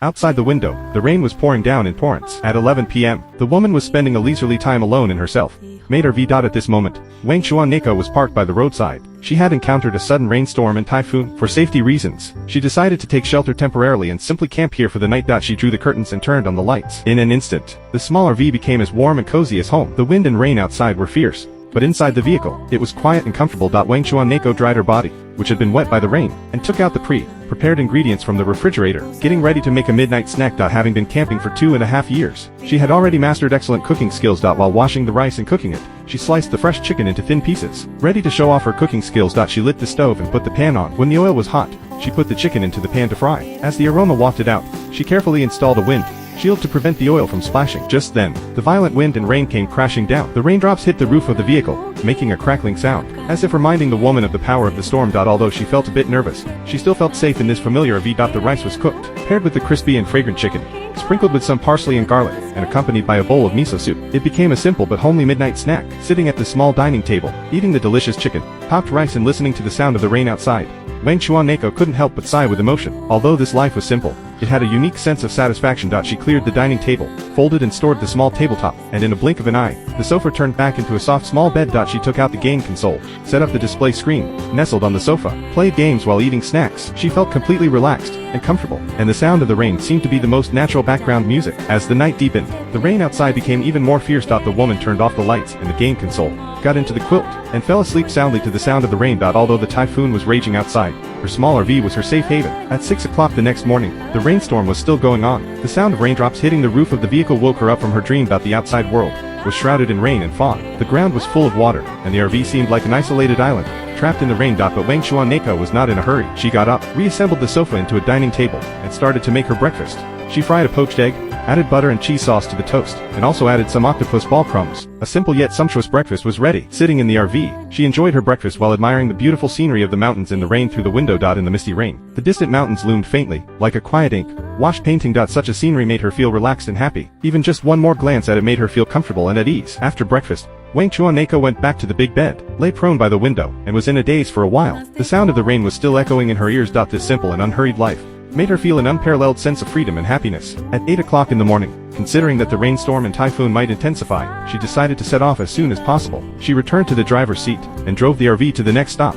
Outside the window, the rain was pouring down in torrents. At 11 p.m., the woman was spending a leisurely time alone in herself. Made her V. At this moment, Wang Chuan-neko was parked by the roadside. She had encountered a sudden rainstorm and typhoon. For safety reasons, she decided to take shelter temporarily and simply camp here for the night. She drew the curtains and turned on the lights. In an instant, the smaller V became as warm and cozy as home. The wind and rain outside were fierce, but inside the vehicle, it was quiet and comfortable. Wang Chuan-neko dried her body, which had been wet by the rain, and took out the prepared ingredients from the refrigerator, getting ready to make a midnight snack. Having been camping for 2.5 years, she had already mastered excellent cooking skills. While washing the rice and cooking it, she sliced the fresh chicken into thin pieces. Ready to show off her cooking skills, she lit the stove and put the pan on. When the oil was hot, she put the chicken into the pan to fry. As the aroma wafted out, she carefully installed a wind shield to prevent the oil from splashing. Just then, the violent wind and rain came crashing down. The raindrops hit the roof of the vehicle, making a crackling sound, as if reminding the woman of the power of the storm. Although she felt a bit nervous, she still felt safe in this familiar V. The rice was cooked, paired with the crispy and fragrant chicken, sprinkled with some parsley and garlic, and accompanied by a bowl of miso soup. It became a simple but homely midnight snack. Sitting at the small dining table, eating the delicious chicken, popped rice and listening to the sound of the rain outside, Wang Chuan-neko couldn't help but sigh with emotion. Although this life was simple, it had a unique sense of satisfaction. She cleared the dining table, folded and stored the small tabletop, and in a blink of an eye, the sofa turned back into a soft small bed. She took out the game console, set up the display screen, nestled on the sofa, played games while eating snacks. She felt completely relaxed and comfortable, and the sound of the rain seemed to be the most natural background music. As the night deepened, the rain outside became even more fierce. The woman turned off the lights and the game console, got into the quilt, and fell asleep soundly to the sound of the rain. Although the typhoon was raging outside, her smaller V was her safe haven. At 6 o'clock the next morning, the rainstorm was still going on. The sound of raindrops hitting the roof of the vehicle woke her up from her dream. The outside world was shrouded in rain and fog. The ground was full of water, and the RV seemed like an isolated island, trapped in the rain. But Wang Chuan-neko was not in a hurry. She got up, reassembled the sofa into a dining table, and started to make her breakfast. She fried a poached egg, added butter and cheese sauce to the toast, and also added some octopus ball crumbs. A simple yet sumptuous breakfast was ready. Sitting in the RV, she enjoyed her breakfast while admiring the beautiful scenery of the mountains in the rain through the window. In the misty rain, the distant mountains loomed faintly, like a quiet ink-washed painting. Such a scenery made her feel relaxed and happy. Even just one more glance at it made her feel comfortable and at ease. After breakfast, Wang Chuan-neko went back to the big bed, lay prone by the window, and was in a daze for a while. The sound of the rain was still echoing in her ears. This simple and unhurried life made her feel an unparalleled sense of freedom and happiness. At 8 o'clock in the morning, considering that the rainstorm and typhoon might intensify, she decided to set off as soon as possible. She returned to the driver's seat and drove the RV to the next stop.